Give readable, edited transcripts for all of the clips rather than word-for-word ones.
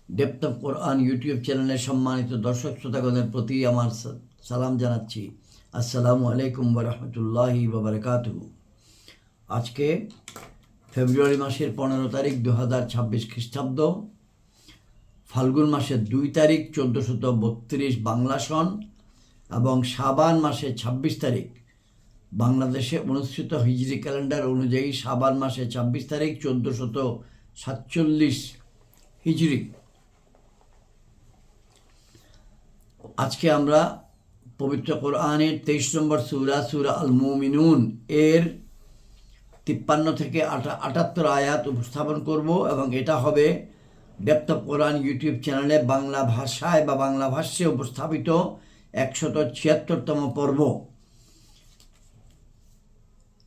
Depth of Quran YouTube চ্যানেলের সম্মানিত দর্শক শ্রোতাগণের প্রতি আমার সালাম জানাচ্ছি। আসসালামু আলাইকুম ওয়া রাহমাতুল্লাহি ওয়া বারাকাতুহু। আজকে ফেব্রুয়ারি মাসের 15 তারিখ 2026 খ্রিস্টাব্দ, ফাল্গুন মাসের 2 তারিখ 1432 বাংলা সন এবং শাবান মাসের 26 তারিখ বাংলাদেশে অনুষ্ঠিত হিজরি ক্যালেন্ডার অনুযায়ী শাবান মাসের 26 তারিখ 1447 হিজরি। আজকে আমরা পবিত্র কোরআনের 23 নম্বর সূরা আল মুমিনুন এর 53 থেকে 78 আয়াত উপস্থাপন করব এবং এটা হবে ডেপথ অফ কোরআন ইউটিউব চ্যানেলে বাংলা ভাষায় বা বাংলা ভাষ্যে উপস্থাপিত 176তম পর্ব।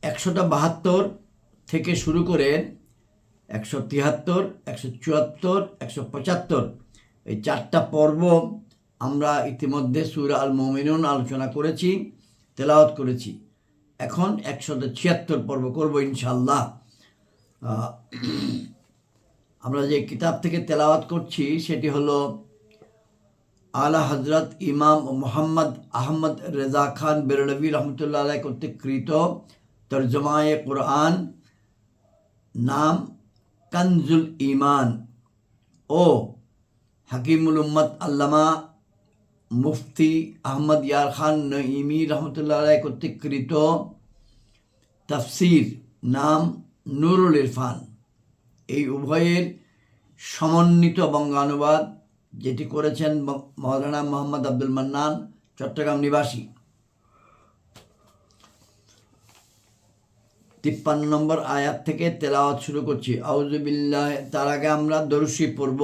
172 থেকে শুরু করে 173, 174, 175 এই 4টা পর্ব আমরা ইতিমধ্যে সূরা আল মুমিনুন আলোচনা করেছি, তেলাওয়াত করেছি। এখন 176 পর্ব করব ইনশাআল্লাহ। আমরা যে কিতাব থেকে তেলাওয়াত করছি সেটি হলো আলা হযরত ইমাম মোহাম্মদ আহমদ রেজা খান বেরলভী রহমতুল্লাহ আলাইহি কর্তৃক কৃত তরজমায়ে কোরআন, নাম কানজুল ঈমান, ও হাকিমুল উম্মত আল্লামা মুফতি আহমদ ইয়ার খান নঈমি রহমতুল্লাহ আলাইহি কর্তৃক কৃত তাফসির, নাম নুরুল ইরফান। এই উভয়ের সমন্বিত বঙ্গানুবাদ যেটি করেছেন মাওলানা মোহাম্মদ আব্দুল মান্নান, চট্টগ্রাম নিবাসী। 53 নম্বর আয়াত থেকে তেলাওয়াত শুরু করছি। আউযু বিল্লাহ। তার আগে আমরা দরুদ শরীফ পড়ব।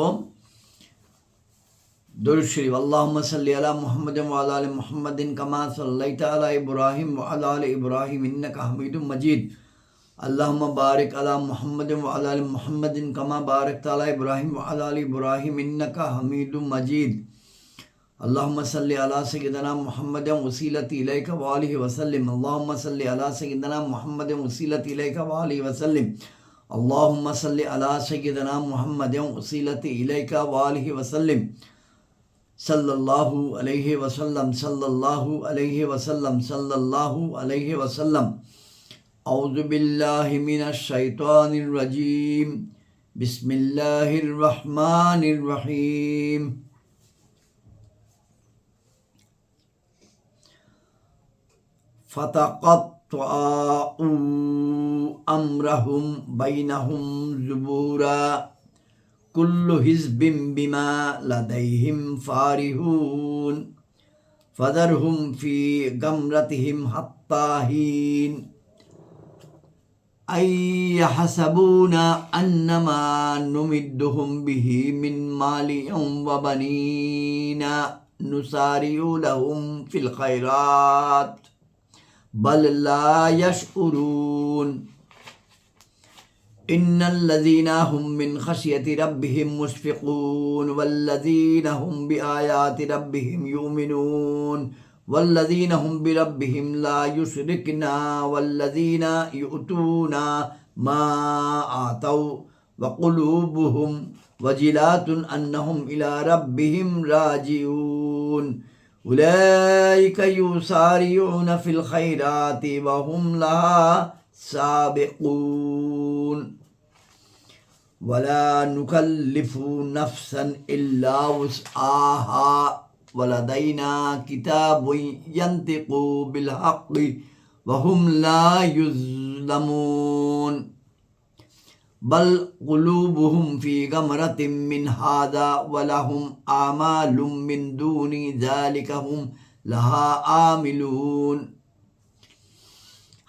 দরুদ শরীফ। আল্লাহুম্মা সাল্লি আলা মুহাম্মাদিন ওয়া আলা আলি মুহাম্মাদিন কামা সাল্লাইতা আলা ইব্রাহিম ওয়া আলা আলি ইব্রাহিম ইন্নাকা হামিদুম মাজিদ। আল্লাহুম্মা বারিক আলা মুহাম্মাদিন ওয়া আলা আলি মুহাম্মাদিন কামা বারাকতা আলা ইব্রাহিম ওয়া আলা আলি ইব্রাহিম ইন্নাকা হামিদুম মাজিদ। اللهم صل على سيدنا محمد وسيلتي إليك وآله وسلم. اللهم صل على سيدنا محمد وسيلتي إليك وآله وسلم. اللهم صل على سيدنا محمد وسيلتي إليك وآله وسلم. صلى الله عليه وسلم. صلى الله عليه وسلم. صلى الله عليه وسلم. أعوذ بالله من الشيطان الرجيم. بسم الله الرحمن الرحيم. فتقطعوا أمرهم بينهم زبورا كل حزب بما لديهم فارحون فذرهم في غمرتهم حتى حين أن يحسبون أنما نمدهم به من مال وبنين نسارع لهم في الخيرات بل لا يشعرون إن الذين هم من خشية ربهم مشفقون والذين هم بآيات ربهم يؤمنون والذين هم بربهم لا يشركون والذين يؤتون ما آتوا وقلوبهم وجلات أنهم إلى ربهم راجعون أولئك يسارعون في الخيرات وهم لها سابقون ولا نكلف نفسا إلا وسعها ولدينا كتاب ينطق بالحق وهم لا يظلمون بل قلوبهم في غمرة من هذا ولهم آمال من دون ذلك هم لها آملون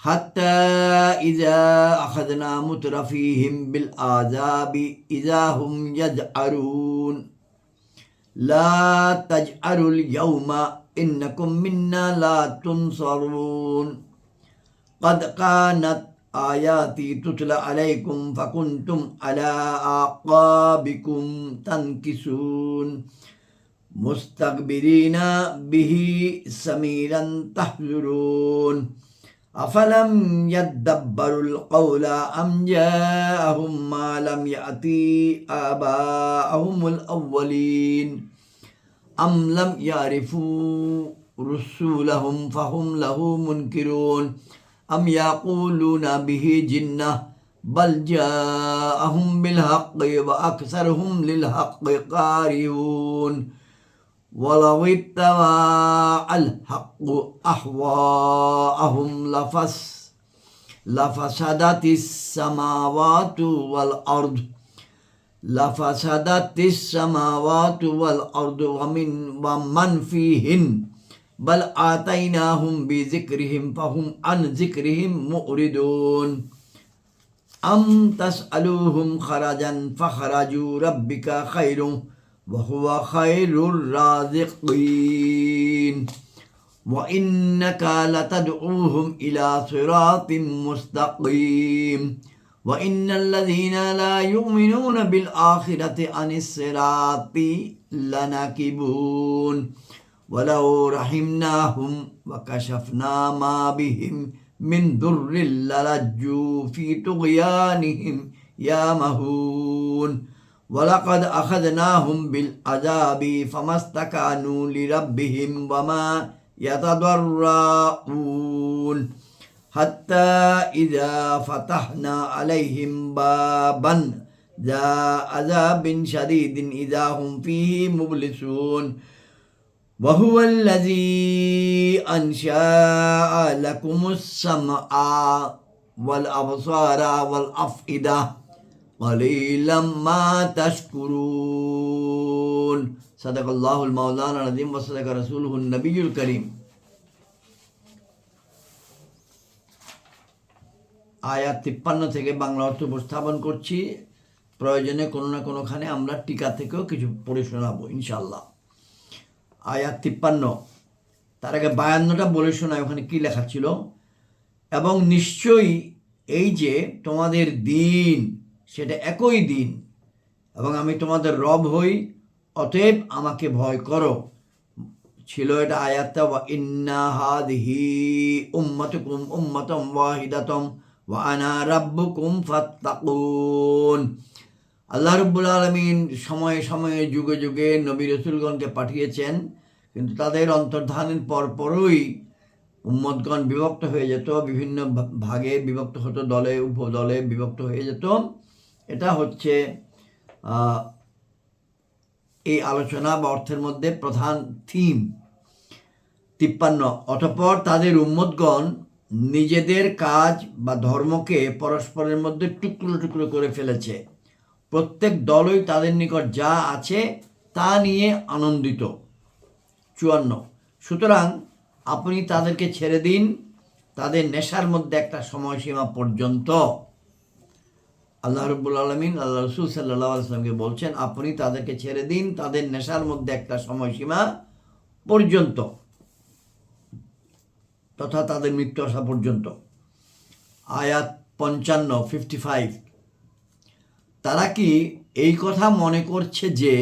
حتى إذا أخذنا مترفيهم بالعذاب إذا هم يجأرون لا تجأروا اليوم إنكم منا لا تنصرون قد كانت آياتي تتلى عليكم فكنتم على أعقابكم تنكسون مستكبرين به سميرا تحذرون আফালাম ইয়াদাব্বারুল কওলা আম জাআহুম মা লাম ইয়াতি আবাহুমুল আউয়ালিন আম লাম ইয়ারিফু রুসুলাহুম ফাহুম লাহু মুনকিরুন আম ইয়াকুলুনা বিহি জিন্নাহ বাল জাআহুম বিল হাক্কি ওয়া আকসারুহুম লিল হাক্কি কারিউন ওয়ালাউ ইত্তাবাআল হাক্কু আহওয়াআহুম লাফাসাদাতিস সামাওয়াতু ওয়াল আরদ লাফাসাদাতিস সামাওয়াতু ওয়াল আরদু ওয়া মান ফীহিন বাল আতাইনাহুম বিযিকরিহিম ফাহুম আন যিকরিহিম মুরিদুন আম তাসআলুহুম খারাজান ফাখারাজু রাব্বিকা খায়রুন ওয়া হুয়া খায়রুর রাযিকিন ওয়া ইন্নাকা লাতাদউহুম ইলা সিরাতিম মুস্তাকিম ওয়া ইন্নাল্লাযীনা লা ইউমিনুনা বিল আখিরাতি আনিস সিরাতি লানাকিবুন ওয়ালাউ রাহিমনাহুম ওয়া কাশাফনা মা বিহিম মিন দুররিল লালাজ্জু ফি তুগয়ানিহিম ইয়ামাহুন ওয়ালাকাদ আখাযনাহুম বিল আযাবি ফামাস্তাকানু লিরাব্বিহিম ওয়া মা ইয়াতাদাররাউন হাত্তা ইযা ফাতাহনা আলাইহিম বাবান যা আযাবিন শাদীদিন ইযা হুম ফীহি মুবলিসুন ওয়া হুয়াল্লাযী আনশাআ লাকুমুস সামআ ওয়াল আবসারা ওয়াল আফইদা ক্বালীলাম মা তাশকুরুন সাদাকাল্লাহুল মাওলানাল আযীম ওয়া সাদাকা রাসূলুহুন নবিয়্যুল কারীম। আয়াত 53 থেকে বাংলা অর্থ উপস্থাপন করছি। প্রয়োজনে কোনো না কোনোখানে আমরা টিকা থেকেও কিছু পড়ে শোনাবো ইনশাআল্লাহ। আয়াত 53, তার আগে 52টা বলে শোনায় ওখানে কি লেখা ছিল। এবং নিশ্চয়ই এই যে তোমাদের দিন সেটা একই দিন এবং আমি তোমাদের রব হই, অতএব আমাকে ভয় করো ছিল এটা আয়াতটা। ওয়া ইন্না হাযিহি উম্মাতুকুম উম্মাতাম ওয়াহিদাতাম ওয়া আনা রাব্বুকুম ফাত্তাকুন। আল্লাহ রাব্বুল আলামিন সময়ে সময়ে যুগে যুগে নবী রাসূলগণকে পাঠিয়েছেন, কিন্তু তাদের অন্তর্ধানের পরপরই উম্মতগণ বিভক্ত হয়ে যেত, বিভিন্ন ভাগে বিভক্ত হতো, দলে উপদলে বিভক্ত হয়ে যেত। এটা হচ্ছে এই আলোচনা বা অর্থের মধ্যে প্রধান থিম। 53, অতঃপর তাদের উম্মতগণ নিজেদের কাজ বা ধর্মকে পরস্পরের মধ্যে টুকরো টুকরো করে ফেলেছে। প্রত্যেক দলই তাদের নিকট যা আছে তা নিয়ে আনন্দিত। 54, সুতরাং আপনি তাদেরকে ছেড়ে দিন তাদের নেশার মধ্যে একটা সময়সীমা পর্যন্ত। আল্লাহ রাব্বুল আলামিন আল্লাহ রাসূল সাল্লাল্লাহু আলাইহি ওয়াসাল্লামকে বলছেন, আপনি তাদেরকে ছেড়ে দিন তাদের নেশার মধ্যে একটা সময়সীমা পর্যন্ত, তথা তাদের মৃত্যু আসা পর্যন্ত। আয়াত 55, তারা কি এই কথা মনে করছে যে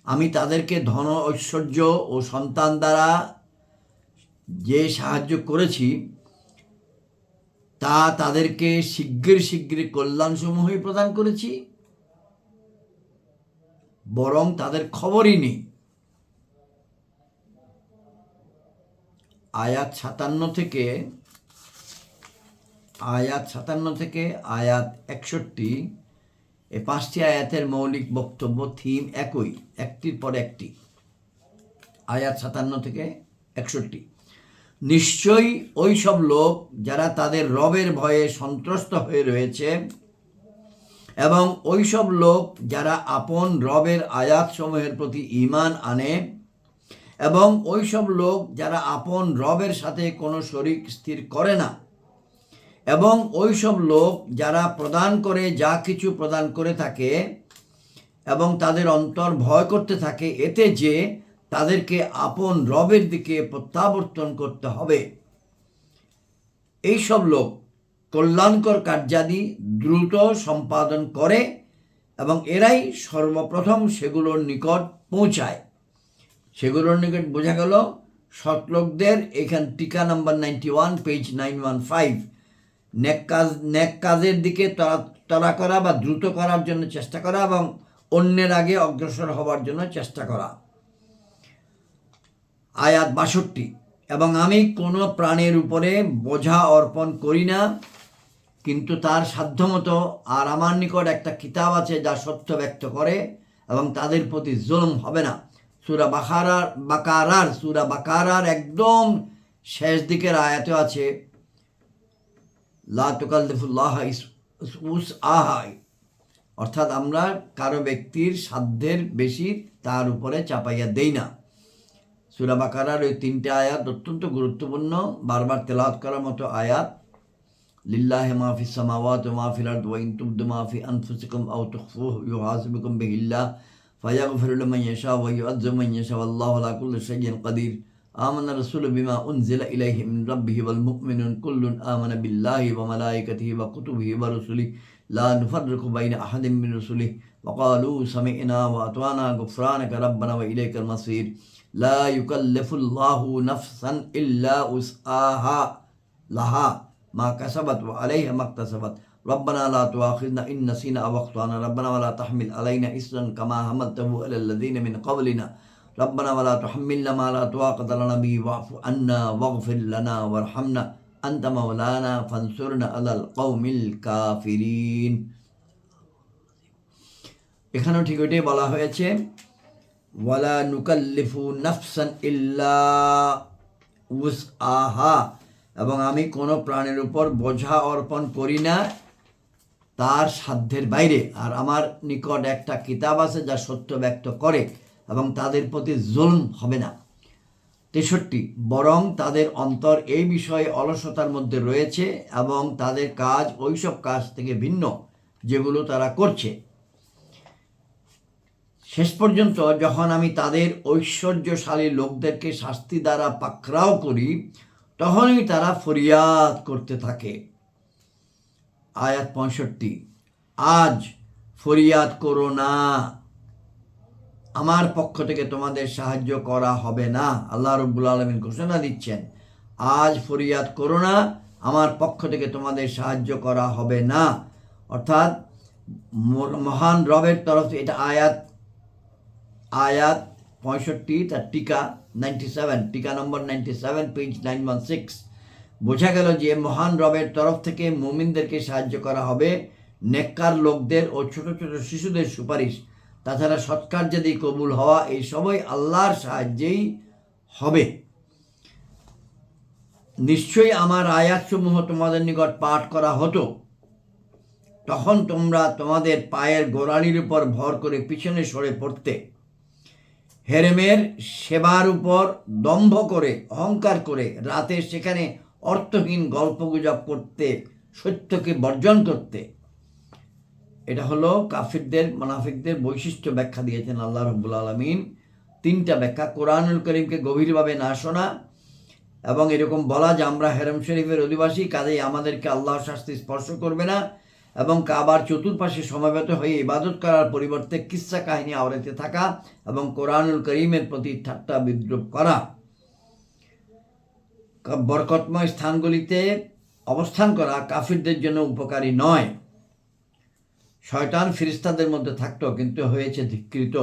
আমি তাদেরকে ধন ঐশ্বর্য ও সন্তান দ্বারা যে সাহায্য করেছি তা তাদেরকে শীঘ্র কল্যাণসমূহই প্রদান করেছি? বরং তাদের খবরই নেই। আয়াত 57 থেকে আয়াত 61, এই 5টি আয়াতের মৌলিক বক্তব্য থিম একই, একটির পর একটি। আয়াত 57 থেকে 61, নিশ্চয়ই ওই সব লোক যারা তাদের রবের ভয়ে সন্ত্রস্ত হয়ে রয়েছে এবং ওই সব লোক যারা আপন রবের আয়াতসমূহের প্রতি ঈমান আনে এবং ওই সব লোক যারা আপন রবের সাথে কোনো শরীক স্থির করে না এবং ওই সব লোক যারা প্রদান করে যা কিছু প্রদান করে থাকে এবং তাদের অন্তর ভয় করতে থাকে এতে যে তাদেরকে আপন রবের দিকে প্রত্যাবর্তন করতে হবে। এই সব লোক কল্যাণকর কার্যাদি দ্রুত সম্পাদন করে এবং এরাই সর্বপ্রথম সেগুলোর নিকট পৌঁছায়। সেগুলোর নিকট বোঝা গেল সৎ লোকদের এখান টিকা নাম্বার 91 পেজ 915। নেক কাজের দিকে তরা করা বা দ্রুত করার জন্য চেষ্টা করা এবং অন্যের আগে অগ্রসর হওয়ার জন্য চেষ্টা করা। আয়াত 62, এবং আমি কোনো প্রাণের উপরে বোঝা অর্পণ করি না কিন্তু তার সাধ্যমতো, আর আমার নিকট একটা কিতাব আছে যা সত্য ব্যক্ত করে এবং তাদের প্রতি জুলুম হবে না। সূরা বাকারার একদম শেষ দিকের আয়াতে আছে লা তুকাল্লিফুল্লাহ উসআহা, অর্থাৎ আমরা কারো ব্যক্তির সাধ্যের বেশি তার উপরে চাপাইয়া দেই না। সূরা বাকারার ওই 3টে আয়াত অত্যন্ত গুরুত্বপূর্ণ, বারবার তেলাওয়াত করার মতো আয়াত। লিল্লাহি মা ফিস সামাওয়াতি ওয়া মা ফিল আরদি ওয়া ইন তুবদু মা ফি আনফুসিকুম আও তুখফুহু ইউহাসিবুকুম বিহিল্লাহ ফায়াগফিরু লিমান ইয়াশা ওয়া ইউআযযিবু মান ইয়াশা ওয়াল্লাহু আলা কুল্লি শাইইন কাদির। আমানা রাসূলু বিমা উনজিলা ইলাইহি মিন রাব্বিহি ওয়াল মুমিনুন কুল্লুন আমানা বিল্লাহি ওয়া মালাইকাতিহি ওয়া কুতুবিহি ওয়া রুসুলিহি লা নুফাররিকু বাইনা আহাদিন মিন রুসুলিহি ওয়া ক্বালু সামি'না ওয়া আতা'না গুফরানাকা রাব্বানা ওয়া ইলাইকাল মাসির। লা ইউকাল্লিফুল্লাহু নাফসান ইল্লা উসআহা লাহা মা কাসাবাত ওয়া আলাইহা মাকতাসাবাত। রব্বানা লা তুআখিযনা ইন নাসিনা আও আখতানা রব্বানা ওয়া লা তাহমিল আলাইনা ইসরান কামা হামালতাহু আলাল লাযিনা মিন ক্বাবলিনা রব্বানা ওয়া লা তুহাম্মিলনা মা লা তাকাতা লানা বিহি ওয়া'ফু আন্না ওয়াগফির লানা ওয়ারহামনা আনতা মাওলানা ফানসুরনা আলাল কওমিল কাফিরিন। এখানেও ঠিক ওইটাই বলা হয়েছে, ওয়ালা নুকাল্লিফু নাফসান ইল্লা উসআহা, এবং আমি কোনো প্রাণের উপর বোঝা অর্পণ করি না তার সাধ্যের বাইরে, আর আমার নিকট একটা কিতাব আছে যা সত্য ব্যক্ত করে এবং তাদের প্রতি জুলম হবে না। 63, বরং তাদের অন্তর এই বিষয়ে অলসতার মধ্যে রয়েছে এবং তাদের কাজ ওইসব কাজ থেকে ভিন্ন যেগুলো তারা করছে। শেষ পর্যন্ত যখন আমি তাদের ঐশ্বর্যশালী লোকদেরকে শাস্তি দ্বারা পাকড়াও করি তখনই তারা ফরিয়াদ করতে থাকে। আয়াত 65, আজ ফরিয়াদ করো না, আমার পক্ষ থেকে তোমাদের সাহায্য করা হবে না। আল্লাহ রাব্বুল আলামিন ঘোষণা দিচ্ছেন, আজ ফরিয়াদ করো না, আমার পক্ষ থেকে তোমাদের সাহায্য করা হবে না। অর্থাৎ মহান রবের তরফ, এটা আয়াত 65, তার টিকা 97, টিকা নম্বর 97 পেজ 916। বোঝা গেল যে মহান রবের তরফ থেকে মুমিনদেরকে সাহায্য করা হবে, নেককার লোকদের ও ছোট ছোট শিশুদের সুপারিশ, তাছাড়া সৎকার্যাদি কবুল হওয়া, এই সবই আল্লাহর সাহায্যেই হবে। নিশ্চয়ই আমার আয়াতসমূহ তোমাদের নিকট পাঠ করা হতো, তখন তোমরা তোমাদের পায়ের গোড়ালির উপর ভর করে পিছনে সরে পড়তে, হেরেমের সেবার উপর দম্ভ করে অহংকার করে রাতে সেখানে অর্থহীন গল্পগুজব করতে, সত্যকে বর্জন করতে। এটা হলো কাফিরদের, মুনাফিকদের বৈশিষ্ট্য ব্যাখ্যা দিয়েছেন আল্লাহ রাব্বুল আলামিন। 3টা ব্যাখ্যা, কোরআনুল কারীমকে গভীরভাবে না শোনা এবং এরকম বলা যে আমরা হেরেম শরীফের অধিবাসী, কাজেই আমাদেরকে আল্লাহর শাস্তি স্পর্শ করবে না, এবং কাবার চতুর্পাশে সমবেত হয়ে ইবাদত করার পরিবর্তে কিসসা কাহিনী আওড়াতে থাকা এবং কোরআনুল কারীমের প্রতি ঠাট্টা বিদ্রুপ করা। বরকতময় স্থানগুলিতে অবস্থান করা কাফিরদের জন্য উপকারী নয়। শয়তান ফেরেশতাদের মধ্যে থাকতো কিন্তু হয়েছে ধিক্কৃত।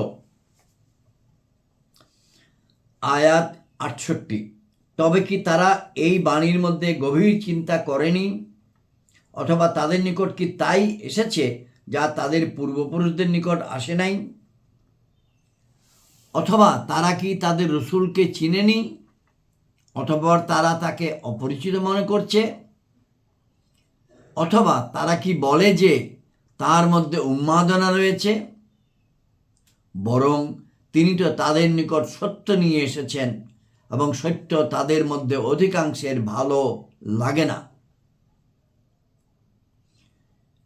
আয়াত 68, তবে কি তারা এই বাণীর মধ্যে গভীর চিন্তা করেনি, অথবা তাদের নিকট কি তাই এসেছে যা তাদের পূর্বপুরুষদের নিকট আসে নাই? অথবা তারা কি তাদের রসুলকে চিনেনি, অথবা তারা তাকে অপরিচিত মনে করছে? অথবা তারা কি বলে যে তার মধ্যে উন্মাদনা রয়েছে? বরং তিনি তো তাদের নিকট সত্য নিয়ে এসেছেন এবং সত্য তাদের মধ্যে অধিকাংশের ভালো লাগে না।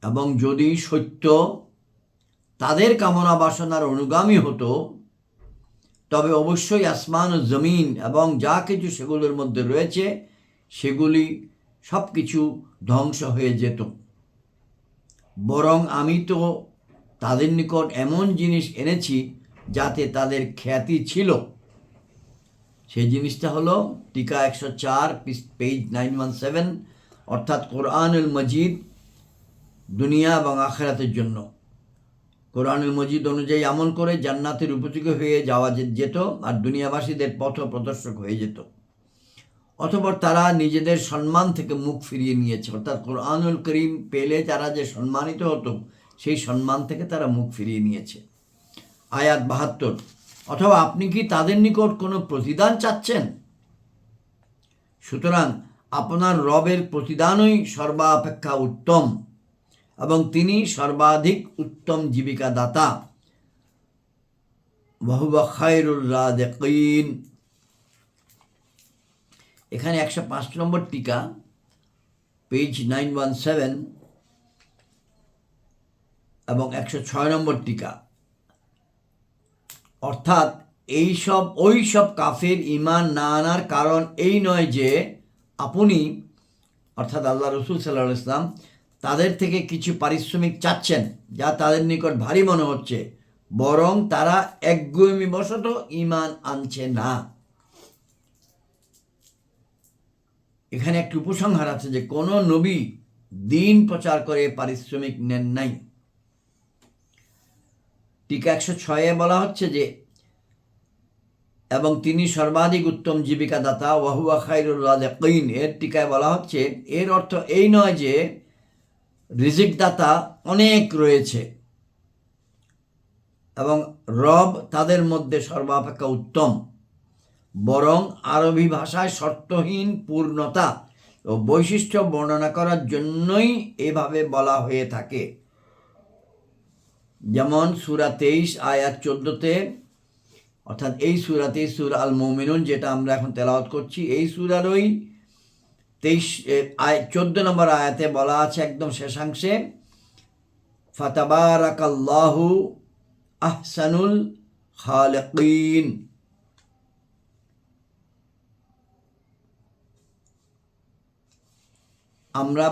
এবং যদি সত্য তাদের কামনা বাসনার অনুগামী হতো তবে অবশ্যই আসমান ও জমিন এবং যা কিছু সেগুলোর মধ্যে রয়েছে সেগুলি সব কিছু ধ্বংস হয়ে যেত। বরং আমি তো তাদের নিকট এমন জিনিস এনেছি যাতে তাদের খ্যাতি ছিল, সেই জিনিসটা হলো টিকা 104 পেজ 917, অর্থাৎ কোরআনুল মজিদ দুনিয়া এবং আখিরাতের জন্য। কোরআনুল মজিদ অনুযায়ী আমল করে জান্নাতের উপযোগী হয়ে যাওয়া যেত, আর দুনিয়াবাসীদের পথ প্রদর্শক হয়ে যেত। অতঃপর তারা নিজেদের সম্মান থেকে মুখ ফিরিয়ে নিয়েছে, অর্থাৎ কোরআনুল করিম পেলে তারা যে সম্মানিত হতো সেই সম্মান থেকে তারা মুখ ফিরিয়ে নিয়েছে। আয়াত 72, অথবা আপনি কি তাদের নিকট কোনো প্রতিদান চাচ্ছেন? সুতরাং আপনার রবের প্রতিদানই সর্বাপেক্ষা উত্তম এবং তিনি সর্বাধিক উত্তম জীবিকা দাতা। ওয়াহুয়া খায়রুর রাযিকিন। এখানে 105 নম্বর টিকা, পেজ 917 এবং 106 নম্বর টিকা, অর্থাৎ ওই সব কাফের ঈমান না আনার কারণ এই নয় যে আপনি অর্থাৎ আল্লাহ রসুল সাল্লাল্লাহু আলাইহি ওয়াসাল্লাম তাদের থেকে কিছু পারিশ্রমিক চাচ্ছেন যা তাদের নিকট ভারী মনে হচ্ছে, বরং তারা একগুঁয়েমিবশত ঈমান আনছে না। এখানে একটি উপসংহার আছে যে কোনো নবী দিন প্রচার করে পারিশ্রমিক নেন নাই। টিকা 106 বলা হচ্ছে যে এবং তিনি সর্বাধিক উত্তম জীবিকা দাতা, ওয়াহুয়া খায়রুর রাযিকিন। এর টিকায় বলা হচ্ছে এর অর্থ এই নয় যে রিজিক দাতা অনেক রয়েছে এবং রব তাদের মধ্যে সর্বাপেক্ষা উত্তম, বরং আরবি ভাষায় শর্তহীন পূর্ণতা ও বৈশিষ্ট্য বর্ণনা করার জন্যই এভাবে বলা হয়ে থাকে। যেমন সূরা 23 আয়াত 14-তে, অর্থাৎ এই সূরাতেই সূরা আল মুমিনুন যেটা আমরা এখন তেলাওয়াত করছি, এই সূরারই 14 নম্বর আয়াতে বলা আছে একদম শেষাংশে, ফাতাবারাকাল্লাহু আহসানুল খালিকিন। আমরা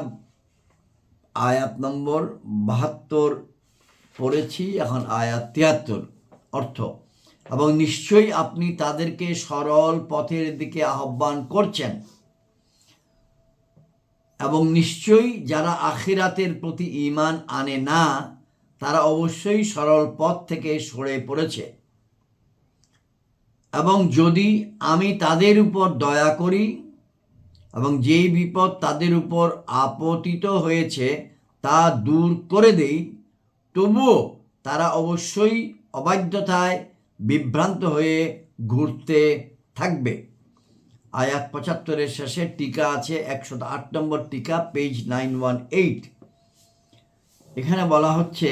আয়াত নম্বর 72 পড়েছি, এখন আয়াত 73 অর্থ, এবং নিশ্চয়ই আপনি তাদেরকে সরল পথের দিকে আহ্বান করছেন এবং নিশ্চয়ই যারা আখিরাতের প্রতি ঈমান আনে না তারা অবশ্যই সরল পথ থেকে সরে পড়েছে, এবং যদি আমি তাদের উপর দয়া করি এবং যেই বিপদ তাদের উপর আপতিত হয়েছে তা দূর করে দেই, তবুও তারা অবশ্যই অবাধ্যতায় বিভ্রান্ত হয়ে ঘুরতে থাকবে। আয়াত 75-এর শেষে টিকা আছে 108 নম্বর টিকা, পেজ 918। এখানে বলা হচ্ছে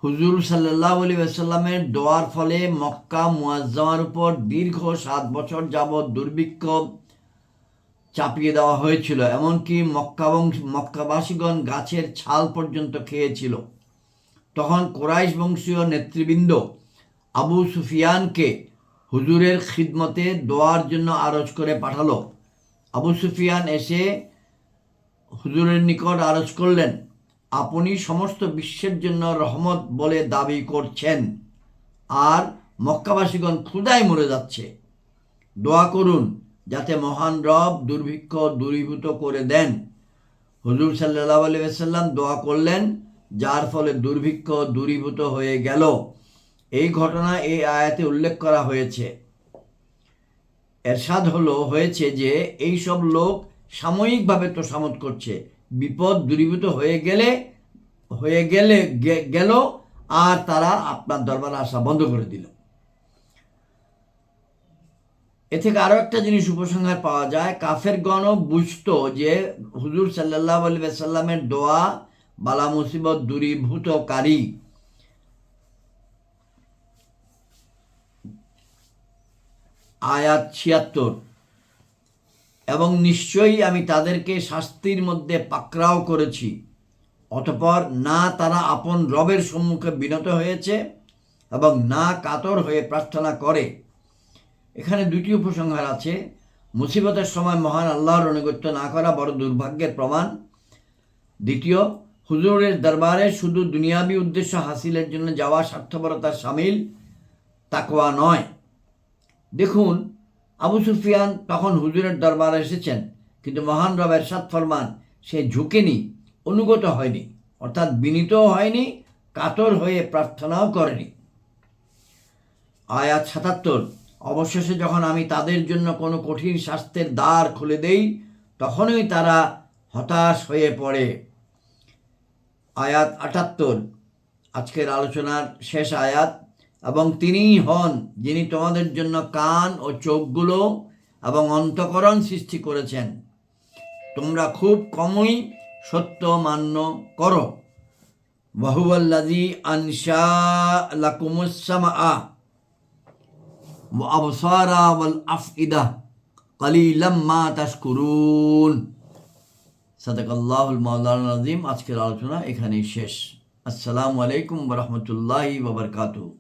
হুজুর সাল্লাল্লাহু আলাইহি ওয়াসাল্লামের দোয়ার ফলে মক্কা মুআজ্জামার উপর দীর্ঘ 7 বছর যাবৎ দুর্ভিক্ষ চাপিয়ে দেওয়া হয়েছিল, এমনকি মক্কাবাসীগণ গাছের ছাল পর্যন্ত খেয়েছিল। তখন কুরাইশ বংশীয় নেতৃবৃন্দ আবু সুফিয়ানকে হুজুরের খিদমতে দোয়ার জন্য আরজ করে পাঠালো। আবু সুফিয়ান এসে হুজুরের নিকট আরজ করলেন, আপনি সমস্ত বিশ্বের জন্য রহমত বলে দাবি করছেন আর মক্কাবাসীগণ ক্ষুধায় মরে যাচ্ছে, দোয়া করুন যাতে মহান রব দুর্ভিক্ষ দূরীভূত করে দেন। হুজুর সাল্লাল্লাহু আলাইহি ওয়াসাল্লাম দোয়া করলেন, যার ফলে দুর্ভিক্ষ দূরীভূত হয়ে গেল। এই ঘটনা এই আয়াতে উল্লেখ করা হয়েছে। এরশাদ হয়েছে যে এই সব লোক সাময়িকভাবে তোষামত করছে, বিপদ দূরীভূত গেল আর তারা আপনার দরবারে আসা বন্ধ করে দিল। এ থেকে আরো একটা জিনিস উপসংহার পাওয়া যায়, কাফেরগণও বুঝতো যে হুজুর সাল্লাল্লাহু আলাইহি ওয়াসাল্লামের দোয়া বালা মুসিবত দূরীভূতকারী। আয়াত 76, এবং নিশ্চয়ই আমি তাদেরকে শাস্তির মধ্যে পাকড়াও করেছি, অতঃপর না তারা আপন রবের সম্মুখে বিনত হয়েছে এবং না কাতর হয়ে প্রার্থনা করে। এখানে দুটি উপসংহার আছে। মুসিবতের সময় মহান আল্লাহর আনুগত্য না করা বড় দুর্ভাগ্যের প্রমাণ। দ্বিতীয়, হুজুরের দরবারে শুধু দুনিয়াবি উদ্দেশ্য হাসিলের জন্য যাওয়া স্বার্থপরতার শামিল, তাকওয়া নয়। দেখুন, আবু সুফিয়ান তখন হুজুরের দরবারে এসেছেন, কিন্তু মহান রব এরশাদ ফরমান, সে ঝুঁকেনি, অনুগত হয়নি, অর্থাৎ বিনীতও হয়নি, কাতর হয়ে প্রার্থনাও করেনি। আয়াত ৭৭, অবশেষে যখন আমি তাদের জন্য কোনো কঠিন শাস্তির দ্বার খুলে দেই, তখনই তারা হতাশ হয়ে পড়ে। আয়াত ৭৮, আজকের আলোচনার শেষ আয়াত, এবং তিনিই হন যিনি তোমাদের জন্য কান ও চোখগুলো এবং অন্তঃকরণ সৃষ্টি করেছেন, তোমরা খুব কমই সত্য মান্য করো। ওয়াহুয়াল্লাযী আনশা লাকুমুস সামআ ওয়া আবসারা ওয়াল আফইদা কালিলাম মা তাশকুরুন। সাদাকাল্লাহুল মাওলানা আযীম। আজকের আলোচনা এখানেই শেষ। আসসালামু আলাইকুম ওয়া রাহমাতুল্লাহি ওয়া বারাকাতুহু।